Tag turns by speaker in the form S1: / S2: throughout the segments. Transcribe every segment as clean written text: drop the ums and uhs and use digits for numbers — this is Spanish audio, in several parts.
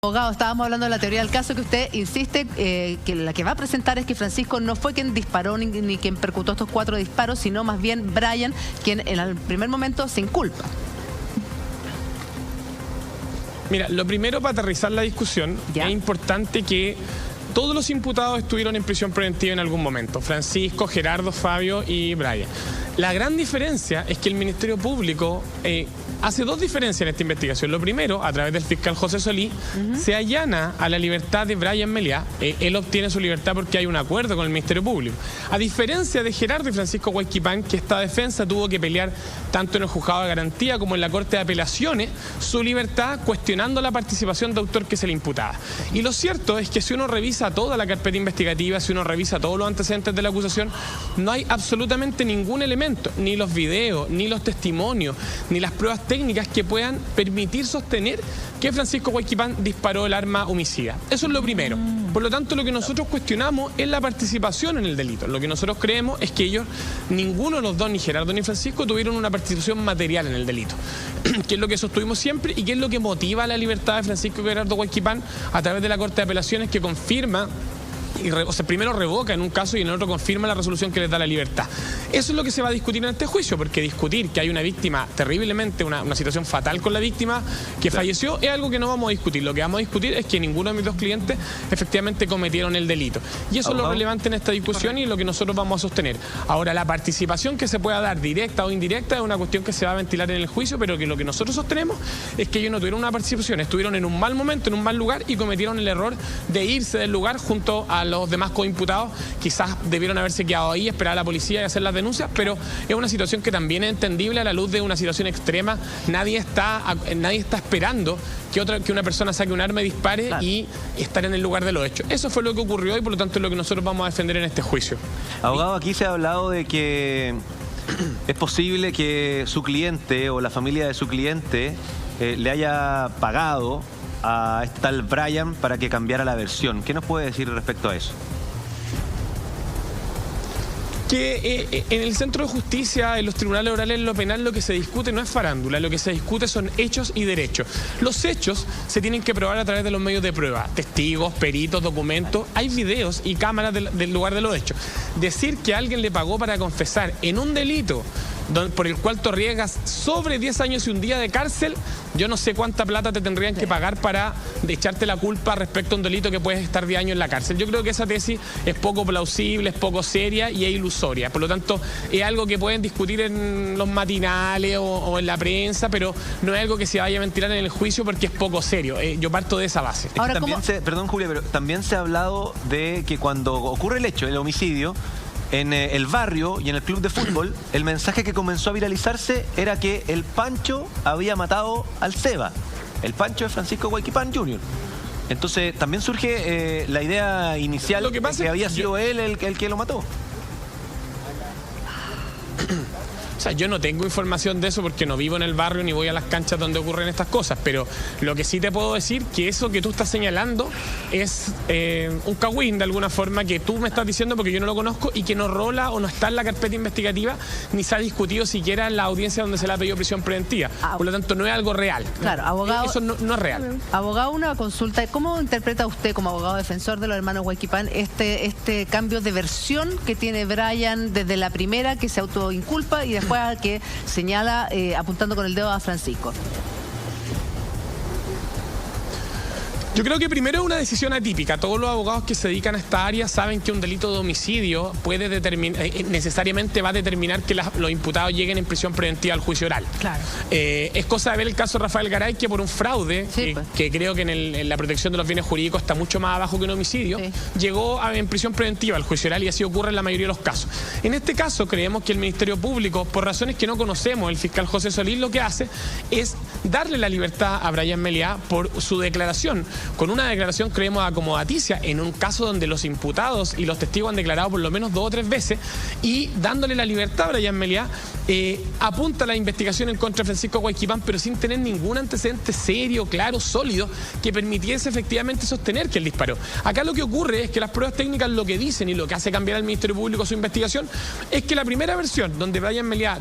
S1: Abogado, estábamos hablando de la teoría del caso que usted insiste que la que va a presentar es que Francisco no fue quien disparó ni quien percutó estos 4 disparos, sino más bien Brian, quien en el primer momento se inculpa.
S2: Mira, lo primero para aterrizar la discusión, es importante que todos los imputados estuvieron en prisión preventiva en algún momento. Francisco, Gerardo, Fabio y Brian. La gran diferencia es que el Ministerio Público hace 2 diferencias en esta investigación. Lo primero, a través del fiscal José Solí, se allana a la libertad de Brian Meliá. Él obtiene su libertad porque hay un acuerdo con el Ministerio Público. A diferencia de Gerardo y Francisco Huayquipán, que esta defensa tuvo que pelear tanto en el juzgado de garantía como en la Corte de Apelaciones su libertad, cuestionando la participación de autor que se le imputaba. Y lo cierto es que si uno revisa toda la carpeta investigativa, si uno revisa todos los antecedentes de la acusación, no hay absolutamente ningún elemento, ni los videos, ni los testimonios, ni las pruebas técnicas que puedan permitir sostener que Francisco Huayquipán disparó el arma homicida. Eso es lo primero. Por lo tanto, lo que nosotros cuestionamos es la participación en el delito. Lo que nosotros creemos es que ellos, ninguno de los dos, ni Gerardo ni Francisco, tuvieron una participación material en el delito, que es lo que sostuvimos siempre y que es lo que motiva la libertad de Francisco y Gerardo Huayquipán a través de la Corte de Apelaciones, que confirma, primero revoca en un caso y en el otro confirma la resolución que les da la libertad. Eso es lo que se va a discutir en este juicio, porque discutir que hay una víctima terriblemente, una situación fatal con la víctima que falleció, es algo que no vamos a discutir. Lo que vamos a discutir es que ninguno de mis 2 clientes efectivamente cometieron el delito. Y eso es lo relevante en esta discusión y lo que nosotros vamos a sostener. Ahora, la participación que se pueda dar, directa o indirecta, es una cuestión que se va a ventilar en el juicio, pero que lo que nosotros sostenemos es que ellos no tuvieron una participación, estuvieron en un mal momento, en un mal lugar y cometieron el error de irse del lugar junto a los demás coimputados. Quizás debieron haberse quedado ahí, esperar a la policía y hacer las denuncias, pero es una situación que también es entendible a la luz de una situación extrema. Nadie está esperando que una persona saque un arma y dispare y estar en el lugar de los hechos. Eso fue lo que ocurrió y por lo tanto es lo que nosotros vamos a defender en este juicio.
S3: Abogado, aquí se ha hablado de que es posible que su cliente o la familia de su cliente le haya pagado a este tal Brian para que cambiara la versión. ¿Qué nos puede decir respecto a eso?
S2: Que en el Centro de Justicia, en los tribunales orales, en lo penal, lo que se discute no es farándula, lo que se discute son hechos y derechos. Los hechos se tienen que probar a través de los medios de prueba, testigos, peritos, documentos, hay videos y cámaras del lugar de los hechos. Decir que alguien le pagó para confesar en un delito por el cual tú arriesgas sobre 10 años y un día de cárcel, yo no sé cuánta plata te tendrían que pagar para echarte la culpa respecto a un delito que puedes estar 10 años en la cárcel. Yo creo que esa tesis es poco plausible, es poco seria y es ilusoria. Por lo tanto, es algo que pueden discutir en los matinales o en la prensa, pero no es algo que se vaya a ventilar en el juicio porque es poco serio. Yo parto de esa base.
S3: Ahora, también perdón, Julia, pero también se ha hablado de que cuando ocurre el hecho, el homicidio, en el barrio y en el club de fútbol, el mensaje que comenzó a viralizarse era que el Pancho había matado al Seba. El Pancho de Francisco Huayquipán Jr. Entonces también surge la idea inicial de que había sido él el que lo mató.
S2: O sea, yo no tengo información de eso porque no vivo en el barrio ni voy a las canchas donde ocurren estas cosas, pero lo que sí te puedo decir que eso que tú estás señalando es un cagüín de alguna forma que tú me estás diciendo porque yo no lo conozco y que no rola o no está en la carpeta investigativa ni se ha discutido siquiera en la audiencia donde se le ha pedido prisión preventiva. Por lo tanto, no es algo real.
S1: Claro, abogado.
S2: Eso no es real.
S1: Abogado, una consulta. ¿Cómo interpreta usted como abogado defensor de los hermanos Huayquipán este cambio de versión que tiene Brian desde la primera que se autoinculpa y después que señala apuntando con el dedo a Francisco?
S2: Yo creo que primero es una decisión atípica. Todos los abogados que se dedican a esta área saben que un delito de homicidio puede necesariamente va a determinar que los imputados lleguen en prisión preventiva al juicio oral. Claro. Es cosa de ver el caso de Rafael Garay, que por un fraude, que creo que en la protección de los bienes jurídicos está mucho más abajo que un homicidio, llegó en prisión preventiva al juicio oral y así ocurre en la mayoría de los casos. En este caso creemos que el Ministerio Público, por razones que no conocemos, el fiscal José Solís lo que hace es darle la libertad a Brian Meliá por su declaración. Con una declaración, creemos, acomodaticia en un caso donde los imputados y los testigos han declarado por lo menos 2 o 3 veces y dándole la libertad a Brian Meliá, apunta la investigación en contra de Francisco Huayquipán, pero sin tener ningún antecedente serio, claro, sólido, que permitiese efectivamente sostener que él disparó. Acá lo que ocurre es que las pruebas técnicas lo que dicen y lo que hace cambiar al Ministerio Público su investigación es que la primera versión, donde Brian Meliá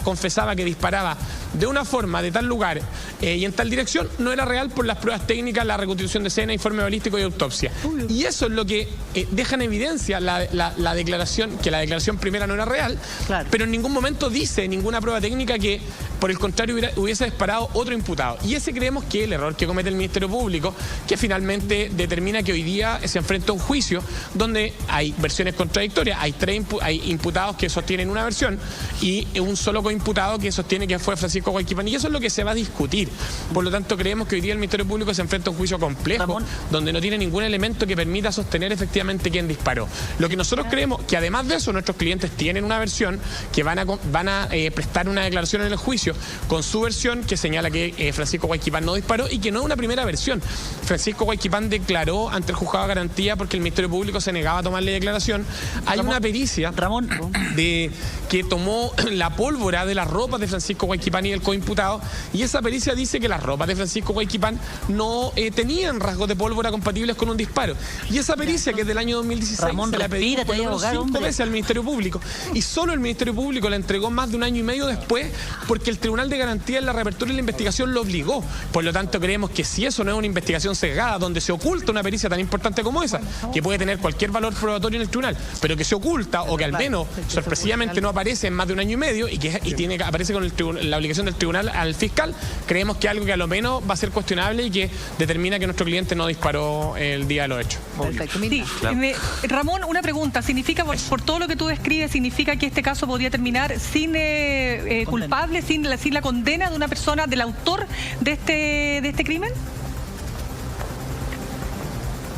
S2: confesaba que disparaba de una forma, de tal lugar y en tal dirección, no era real por las pruebas técnicas, la constitución de escena, informe balístico y autopsia. Y eso es lo que deja en evidencia la declaración, que la declaración primera no era real, pero en ningún momento dice ninguna prueba técnica que, por el contrario, hubiese disparado otro imputado. Y ese creemos que es el error que comete el Ministerio Público, que finalmente determina que hoy día se enfrenta a un juicio donde hay versiones contradictorias. Hay imputados que sostienen una versión y un solo coimputado que sostiene que fue Francisco Guayquipán. Y eso es lo que se va a discutir. Por lo tanto, creemos que hoy día el Ministerio Público se enfrenta a un juicio complejo, Ramón, donde no tiene ningún elemento que permita sostener efectivamente quién disparó. Lo que nosotros creemos que, además de eso, nuestros clientes tienen una versión que van a prestar una declaración en el juicio con su versión que señala que Francisco Guayquipán no disparó y que no es una primera versión. Francisco Guayquipán declaró ante el juzgado de garantía porque el Ministerio Público se negaba a tomarle declaración. Hay una pericia que tomó la pólvora de las ropas de Francisco Guayquipán y del coimputado, y esa pericia dice que las ropas de Francisco Guayquipán no tenían rasgos de pólvora compatibles con un disparo. Y esa pericia, que es del año 2016,
S4: Ramón,
S2: se la pedimos por lo menos 5 veces al Ministerio Público. Y solo el Ministerio Público la entregó más de un año y medio después, porque el Tribunal de Garantía en la reapertura de la investigación lo obligó. Por lo tanto, creemos que si eso no es una investigación sesgada, donde se oculta una pericia tan importante como esa, que puede tener cualquier valor probatorio en el tribunal, pero que se oculta o que al menos sorpresivamente no aparece en más de un año y medio y que aparece con la obligación del tribunal al fiscal, creemos que algo que a lo menos va a ser cuestionable y que determina que nuestro cliente no disparó el día de los hechos.
S5: Perfecto. Sí. Ramón, una pregunta. ¿Significa, por todo lo que tú describes, significa que este caso podría terminar sin culpable, sin la condena de una persona, del autor de este crimen?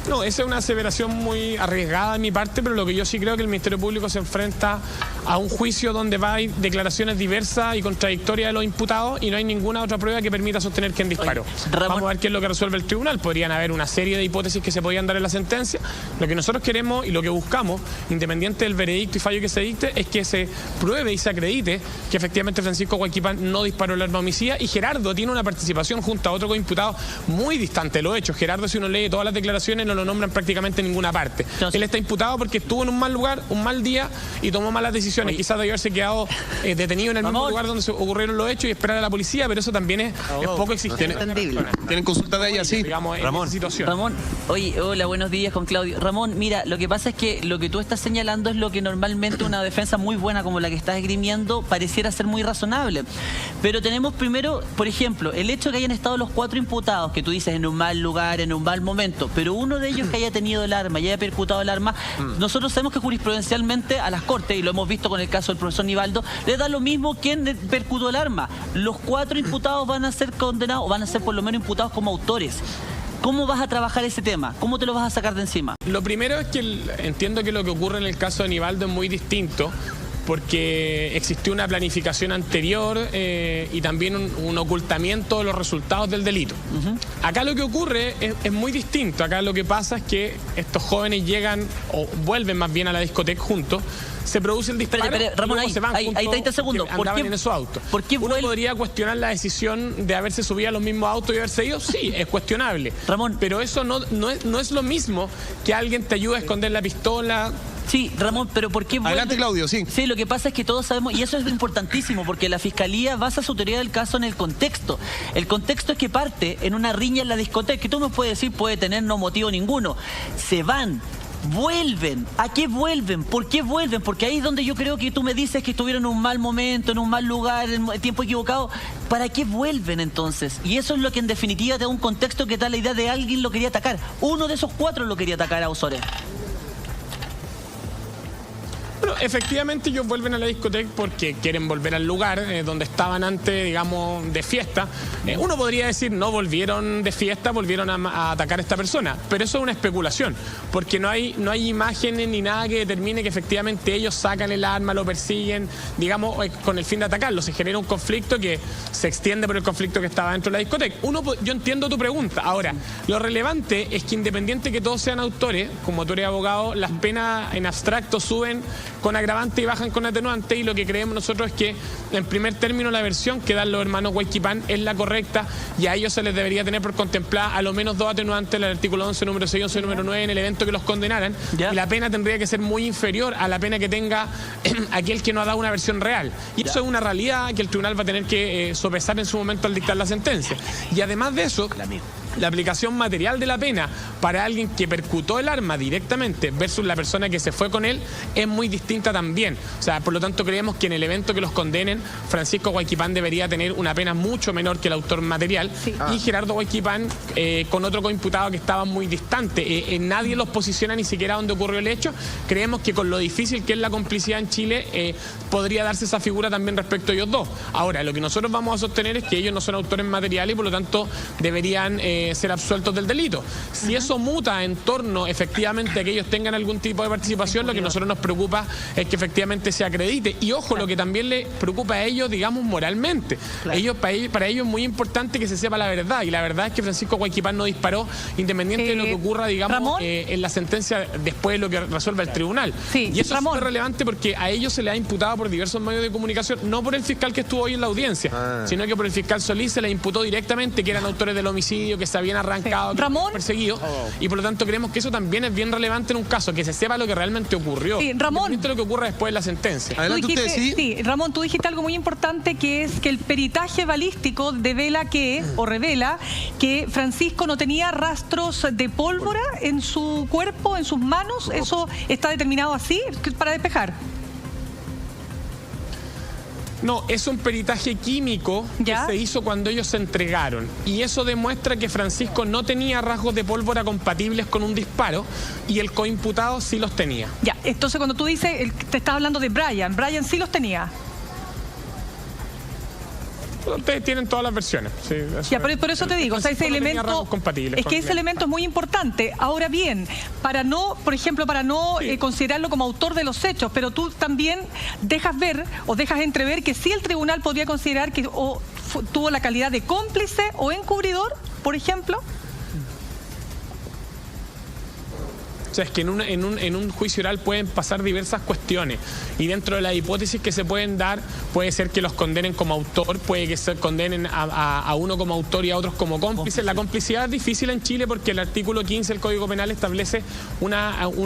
S2: No, esa es una aseveración muy arriesgada de mi parte, pero lo que yo sí creo es que el Ministerio Público se enfrenta a un juicio donde va a haber declaraciones diversas y contradictorias de los imputados y no hay ninguna otra prueba que permita sostener quién disparó. Vamos a ver qué es lo que resuelve el tribunal. Podrían haber una serie de hipótesis que se podían dar en la sentencia. Lo que nosotros queremos y lo que buscamos, independiente del veredicto y fallo que se dicte, es que se pruebe y se acredite que efectivamente Francisco Guayquipán no disparó el arma homicida, y Gerardo tiene una participación junto a otro coimputado muy distante de los hechos. Gerardo, si uno lee todas las declaraciones, no lo nombran prácticamente en ninguna parte. Entonces, él está imputado porque estuvo en un mal lugar, un mal día y tomó malas decisiones. Quizás debió haberse quedado detenido en el mismo lugar donde se ocurrieron los hechos y esperar a la policía, pero eso también es poco existente.
S6: ¿Tienen consulta de ella? Sí.
S2: Digamos,
S4: Ramón.
S2: Situación.
S4: Ramón, oye, hola, buenos días con Claudio. Ramón, mira, lo que pasa es que lo que tú estás señalando es lo que normalmente una defensa muy buena como la que estás esgrimiendo pareciera ser muy razonable. Pero tenemos primero, por ejemplo, el hecho de que hayan estado los 4 imputados, que tú dices en un mal lugar, en un mal momento, pero uno de ellos que haya tenido el arma y haya percutado el arma, nosotros sabemos que jurisprudencialmente a las Cortes, y lo hemos visto con el caso del profesor Nivaldo, le da lo mismo quién percutó el arma. Los 4 imputados van a ser condenados, o van a ser por lo menos imputados como autores. ¿Cómo vas a trabajar ese tema? ¿Cómo te lo vas a sacar de encima?
S2: Lo primero es que entiendo que lo que ocurre en el caso de Nivaldo es muy distinto, porque existió una planificación anterior y también un ocultamiento de los resultados del delito. Acá lo que ocurre es muy distinto. Acá lo que pasa es que estos jóvenes llegan, o vuelven más bien a la discoteca juntos, se produce el disparo,
S4: Ramón,
S2: y se van juntos,
S4: hay 30 segundos.
S2: Andaban en esos autos. Uno podría cuestionar la decisión de haberse subido a los mismos autos y haberse ido. Sí, es cuestionable.
S4: Ramón,
S2: pero eso no es lo mismo que alguien te ayude a esconder la pistola.
S4: Sí, Ramón, pero ¿por qué vuelve?
S6: Adelante, Claudio, sí.
S4: Sí, lo que pasa es que todos sabemos, y eso es importantísimo, porque la Fiscalía basa su teoría del caso en el contexto. El contexto es que parte en una riña en la discoteca, que tú me puedes decir puede tener no motivo ninguno. Se van. Vuelven. ¿A qué vuelven? ¿Por qué vuelven? Porque ahí es donde yo creo que tú me dices que estuvieron en un mal momento, en un mal lugar, en el tiempo equivocado. ¿Para qué vuelven entonces? Y eso es lo que en definitiva te da un contexto que da la idea de alguien lo quería atacar. Uno de esos 4 lo quería atacar a Osores.
S2: Bueno, efectivamente ellos vuelven a la discoteca porque quieren volver al lugar donde estaban antes, digamos, de fiesta. Uno podría decir, no volvieron de fiesta, volvieron a atacar a esta persona. Pero eso es una especulación, porque no hay imágenes ni nada que determine que efectivamente ellos sacan el arma, lo persiguen, digamos, con el fin de atacarlo. Se genera un conflicto que se extiende por el conflicto que estaba dentro de la discoteca. Yo entiendo tu pregunta. Ahora, lo relevante es que independiente que todos sean autores, como tú eres abogado, las penas en abstracto suben con agravante y bajan con atenuante, y lo que creemos nosotros es que en primer término la versión que dan los hermanos Guayquipán es la correcta, y a ellos se les debería tener por contemplar a lo menos 2 atenuantes, el artículo 11, número 6, 11, número 9 en el evento que los condenaran, y la pena tendría que ser muy inferior a la pena que tenga aquel que no ha dado una versión real, y eso es una realidad que el tribunal va a tener que sopesar en su momento al dictar la sentencia. Y además de eso, la aplicación material de la pena para alguien que percutó el arma directamente versus la persona que se fue con él es muy distinta también. O sea, por lo tanto creemos que en el evento que los condenen, Francisco Huayquipán debería tener una pena mucho menor que el autor material, y Gerardo Huayquipán con otro coimputado que estaba muy distante. Nadie los posiciona ni siquiera donde ocurrió el hecho. Creemos que con lo difícil que es la complicidad en Chile, podría darse esa figura también respecto a ellos dos. Ahora, lo que nosotros vamos a sostener es que ellos no son autores materiales y por lo tanto deberían ser absueltos del delito. Si eso muta en torno efectivamente a que ellos tengan algún tipo de participación, lo que a nosotros nos preocupa es que efectivamente se acredite. Y ojo, lo que también les preocupa a ellos, digamos, moralmente. Para ellos es muy importante que se sepa la verdad, y la verdad es que Francisco Huayquipán no disparó, independiente de lo que ocurra, digamos, en la sentencia después de lo que resuelva el tribunal. Y eso es muy relevante porque a ellos se les ha imputado por diversos medios de comunicación, no por el fiscal que estuvo hoy en la audiencia, sino que por el fiscal Solís se les imputó directamente que eran autores del homicidio, que se habían arrancado, que habían perseguido, y por lo tanto creemos que eso también es bien relevante en un caso, que se sepa lo que realmente ocurrió, independiente de lo que ocurra después de la sentencia.
S5: Ramón, tú dijiste algo muy importante, que es que el peritaje balístico revela que Francisco no tenía rastros de pólvora en su cuerpo, en sus manos. ¿Eso está determinado así para despejar?
S2: No, es un peritaje químico que se hizo cuando ellos se entregaron. Y eso demuestra que Francisco no tenía rasgos de pólvora compatibles con un disparo y el coimputado sí los tenía.
S5: Ya, entonces cuando tú dices, te estás hablando de Brian sí los tenía.
S2: Ustedes tienen todas las versiones. Sí,
S5: ya, por eso te digo, o sea, ese elemento es que ese elemento es muy importante. Ahora bien, para no, por ejemplo, considerarlo como autor de los hechos, pero tú también dejas ver o dejas entrever que sí el tribunal podría considerar que tuvo la calidad de cómplice o encubridor, por ejemplo.
S2: O sea, es que en un juicio oral pueden pasar diversas cuestiones, y dentro de las hipótesis que se pueden dar puede ser que los condenen como autor, puede que se condenen a uno como autor y a otros como cómplices. La complicidad es difícil en Chile porque el artículo 15 del Código Penal establece un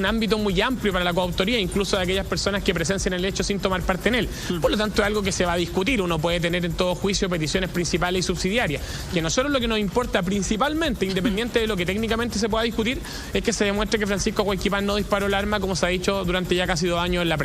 S2: ámbito muy amplio para la coautoría, incluso de aquellas personas que presencian el hecho sin tomar parte en él. Por lo tanto, es algo que se va a discutir. Uno puede tener en todo juicio peticiones principales y subsidiarias, que a nosotros lo que nos importa principalmente, independiente de lo que técnicamente se pueda discutir, es que se demuestre que Francisco Huayquipán no disparó el arma, como se ha dicho durante ya casi 2 años en la prensa.